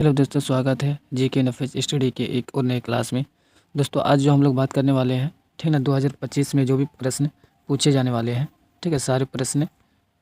Hello दोस्तों, स्वागत है जीके नफेज स्टडी के एक और नए क्लास में। दोस्तों आज जो हम लोग बात करने वाले हैं, ठीक ना, 2025 में जो भी प्रश्न पूछे जाने वाले हैं, ठीक है, सारे प्रश्न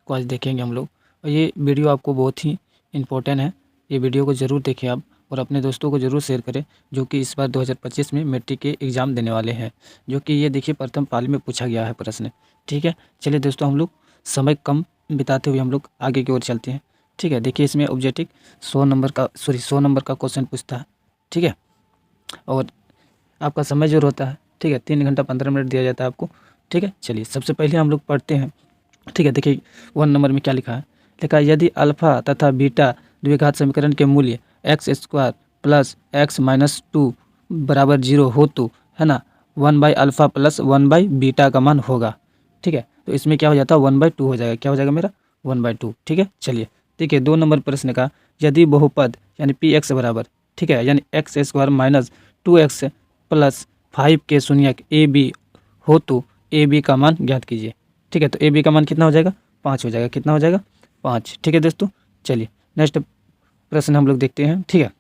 को आज देखेंगे हम लोग। और ये वीडियो आपको बहुत ही इम्पोर्टेंट है। ये वीडियो को ज़रूर देखें आप और अपने दोस्तों को ज़रूर शेयर करें जो कि इस बार 2025 में मैट्रिक के एग्ज़ाम देने वाले हैं, जो कि ये देखिए प्रथम पाली में पूछा गया है प्रश्न। ठीक है, चलिए दोस्तों, हम लोग समय कम बिताते हुए हम लोग आगे की ओर चलते हैं। ठीक है, देखिए इसमें ऑब्जेक्टिव 100 नंबर का क्वेश्चन पूछता है। ठीक है, और आपका समय जो होता है, ठीक है, 3 घंटा 15 मिनट दिया जाता है आपको। ठीक है, चलिए सबसे पहले हम लोग पढ़ते हैं। ठीक है, देखिए 1 नंबर में क्या लिखा है। लिखा है यदि अल्फा तथा बीटा द्विघात समीकरण के मूल्य x² प्लस x माइनस 2 बराबर 0 हो तो, है ना, 1/अल्फा प्लस 1/बीटा का मान होगा। ठीक है, तो इसमें क्या हो जाता है, 1/2 हो जाएगा। क्या हो जाएगा मेरा, 1/2। ठीक है, चलिए देखिए 2 नंबर प्रश्न का, यदि बहुपद यानी px बराबर, ठीक है, यानी x² माइनस 2x प्लस 5 के शून्यक ab हो तो ab का मान ज्ञात कीजिए। ठीक है, तो ab का मान कितना हो जाएगा, 5 हो जाएगा। कितना हो जाएगा, 5। ठीक है दोस्तों, चलिए नेक्स्ट प्रश्न हम लोग देखते हैं। ठीक है,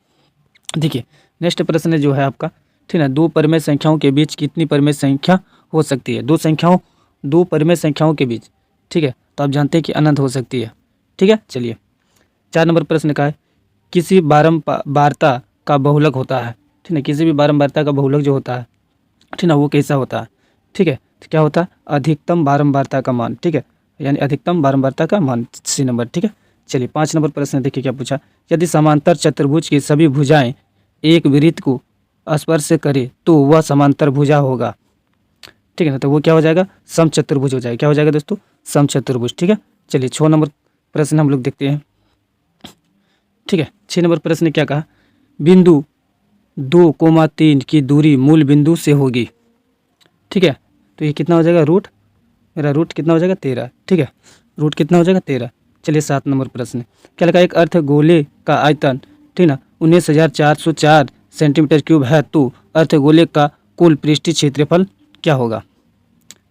देखिए नेक्स्ट प्रश्न जो है आपका, ठीक है, दो परिमेय संख्याओं के बीच कितनी परिमेय संख्या हो सकती है। दो परिमेय संख्याओं के बीच, ठीक है, तो आप जानते हैं कि अनंत हो सकती है। ठीक है, चलिए 4 नंबर प्रश्न का है, किसी बारंबारता का बहुलक होता है। ठीक है, किसी भी बारंबारता का बहुलक जो होता है, ठीक है, वो कैसा होता है। ठीक है, तो क्या होता है, अधिकतम बारंबारता का मान। ठीक है, यानी अधिकतम बारंबारता का मान, सी नंबर। ठीक है, चलिए 5 नंबर प्रश्न देखिए क्या पूछा। यदि समांतर चतुर्भुज की सभी भुजाएं एक वृत्त को स्पर्श करे तो वह समांतर भुजा होगा। ठीक है ना, तो वो क्या हो जाएगा, समचतुर्भुज हो जाएगा। क्या हो जाएगा दोस्तों, समचतुर्भुज। ठीक है, चलिए 6 नंबर प्रश्न हम लोग देखते हैं। ठीक है, 6 नंबर प्रश्न ने क्या कहा, बिंदु 2,3 की दूरी मूल बिंदु से होगी। ठीक है, तो ये कितना हो जाएगा, मेरा रूट कितना हो जाएगा, 13। ठीक है, रूट कितना हो जाएगा, 13। चलिए 7 नंबर प्रश्न क्या लगा, एक अर्धगोले का आयतन, ठीक ना, 19,404 सेंटीमीटर क्यूब है तो अर्धगोले का कुल पृष्ठीय क्षेत्रफल क्या होगा।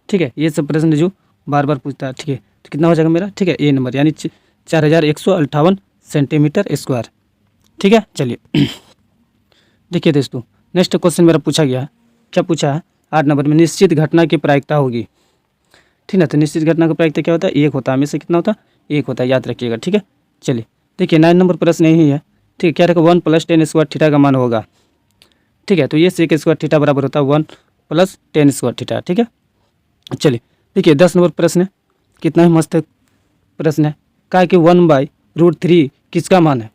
ठीक है, ये सब प्रश्न जो बार बार पूछता है। ठीक है, तो कितना हो जाएगा मेरा, ठीक है, ए नंबर, यानी 4,158 सेंटीमीटर स्क्वायर। ठीक है, चलिए देखिए दोस्तों नेक्स्ट क्वेश्चन मेरा पूछा गया है। क्या पूछा है, 8 नंबर में, निश्चित घटना की प्रायिकता होगी। ठीक है, तो निश्चित घटना का प्रायिकता क्या होता है, एक होता है। हमेशा कितना होता है, एक होता है, याद रखिएगा। ठीक है, चलिए देखिए 9 नंबर प्रश्न यही है। ठीक है, क्या रहेगा, 1 + tan² थीटा का मान होगा। ठीक है, तो ये sec² थीटा बराबर होता है 1 + tan² थीटा। ठीक है, चलिए देखिए 10 नंबर प्रश्न है, कितना ही मस्त प्रश्न है। कहा कि 1/√3 किसका मान है।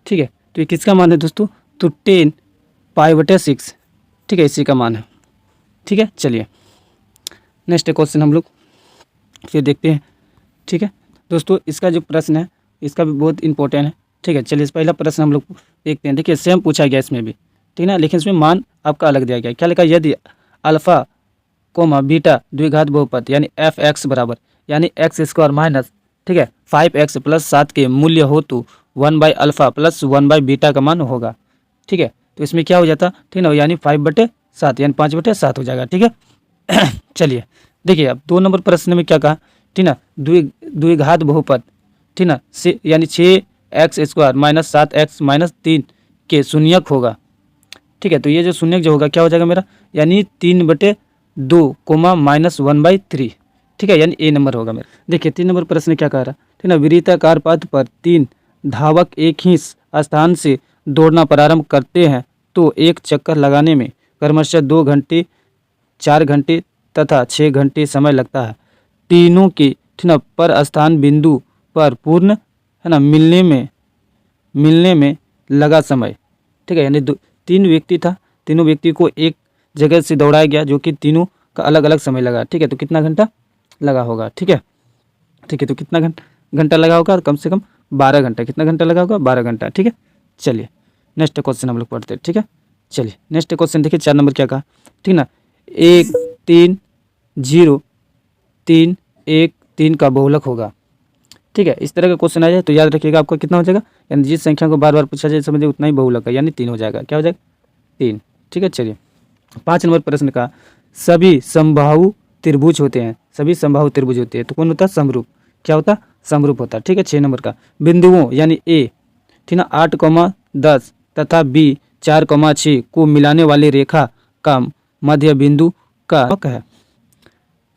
ठीक है, तो ये किसका मान है दोस्तों, तो 10π/6, ठीक है, इसी का मान है। ठीक है, चलिए नेक्स्ट क्वेश्चन हम लोग फिर देखते हैं। ठीक है दोस्तों, इसका जो प्रश्न है इसका भी बहुत इंपॉर्टेंट है। ठीक है, चलिए पहला प्रश्न हम लोग देखते हैं। देखिए सेम पूछा गया इसमें भी, ठीक है, लेकिन इसमें मान आपका अलग दिया गया। क्या लिखा, यदि अल्फा बीटा द्विघात बहुपद यानी f(x) बराबर, यानी x² माइनस, ठीक है, 5x + 7 के मूल्य हो तो 1/अल्फा प्लस 1/बीटा का मान होगा। ठीक है, तो इसमें क्या हो जाता, ठीक है, यानी 5/7 यानी 5/7 हो जाएगा। ठीक है चलिए देखिए अब 2 नंबर प्रश्न में क्या कहा, ठीक ना, द्विघात बहुपद, ठीक ना, से यानी 6x² माइनस 7x माइनस 3 के शून्यक होगा। ठीक है, तो ये जो शून्यक जो होगा क्या हो जाएगा मेरा, यानी 3/2 माइनस 1/3। ठीक है, यानी ए नंबर होगा मेरा। देखिए 3 नंबर प्रश्न क्या कह रहा है, ठीक ना, वृत्ताकार पथ पर 3 धावक एक ही स्थान से दौड़ना प्रारंभ करते हैं तो एक चक्कर लगाने में क्रमशः 2 घंटे, 4 घंटे तथा 6 घंटे समय लगता है। तीनों के, ठीक ना, पर स्थान बिंदु पर पूर्ण, है ना, मिलने में लगा समय। ठीक है, यानी 3 व्यक्ति था, तीनों व्यक्ति को एक जगह से दौड़ाया गया जो कि तीनों का अलग अलग समय लगा। ठीक है, तो कितना घंटा लगा होगा। ठीक है, तो कितना घंटा लगा होगा, कम से कम 12 घंटा। कितना घंटा लगा होगा, 12 घंटा। ठीक है, चलिए नेक्स्ट क्वेश्चन हम लोग पढ़ते हैं। ठीक है, चलिए नेक्स्ट क्वेश्चन देखिए 4 नंबर क्या कहा, ठीक ना, 1 3 0 3 1 3 का बहुलक होगा। ठीक है, इस तरह का क्वेश्चन आ जाए तो याद रखिएगा आपका कितना हो जाएगा, यानी जिस संख्या को बार बार पूछा जाए समझिए उतना ही बहुलक है, यानी 3 हो जाएगा। क्या हो जाएगा, 3। ठीक है, चलिए 5 नंबर प्रश्न का, सभी समबाहु त्रिभुज होते हैं। सभी समबाहु त्रिभुज होते हैं तो कौन होता है, समरूप। क्या होता है, समरूप होता है। ठीक है, 6 नंबर का, बिंदुओं यानी ए ठीक ना 8,10 तथा B 4,6 को मिलाने वाली रेखा का मध्य बिंदु का है।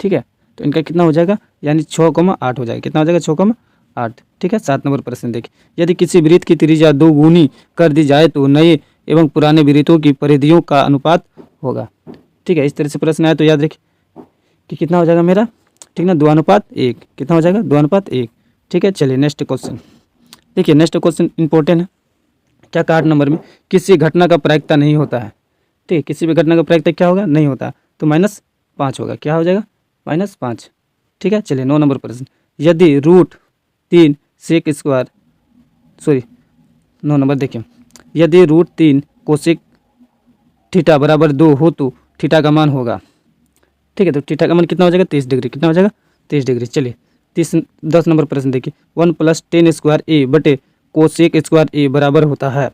ठीक है, तो इनका कितना हो जाएगा, यानी 6,8 हो जाएगा। कितना हो जाएगा, 6,8। ठीक है, 7 नंबर प्रश्न देखिए, यदि किसी वृत्त की त्रिज्या 2 गुनी कर दी जाए तो नए एवं पुराने वृत्तों की परिधियों का अनुपात होगा। ठीक है, इस तरह से प्रश्न आया तो याद रखिए कि कितना हो जाएगा मेरा, ठीक ना 2:1। कितना हो जाएगा, 2:1। ठीक है, चलिए नेक्स्ट क्वेश्चन देखिए। नेक्स्ट क्वेश्चन इंपॉर्टेंट है। क्या 8 नंबर में किसी घटना का प्रायिकता नहीं होता है। ठीक है, किसी भी घटना का प्रायिकता क्या होगा, नहीं होता, तो -5 होगा। क्या हो जाएगा, -5। ठीक है, चलिए 9 नंबर प्रश्न, यदि √3 सेक स्क्वायर 9 नंबर देखिए, यदि √3 कोसेक थीटा बराबर 2 हो तो थीटा का मान होगा। ठीक है, तो थीटा का मान कितना हो जाएगा, 30 डिग्री। कितना हो जाएगा, 30 डिग्री। चलिए 10 नंबर प्रश्न देखिए, 1 + tan स्क्वायर ए बटे कोसेक स्क्वायर ए बराबर होता है।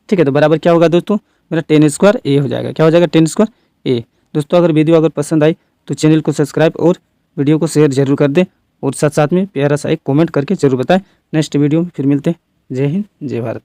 ठीक है, तो बराबर क्या होगा दोस्तों, मेरा tan स्क्वायर ए हो जाएगा। क्या हो जाएगा, tan स्क्वायर ए। दोस्तों अगर वीडियो अगर पसंद आई तो चैनल को सब्सक्राइब और वीडियो को शेयर जरूर कर दें, और साथ साथ में प्यारा सा एक कमेंट करके जरूर बताएं। नेक्स्ट वीडियो में फिर मिलते हैं। जय हिंद, जय भारत।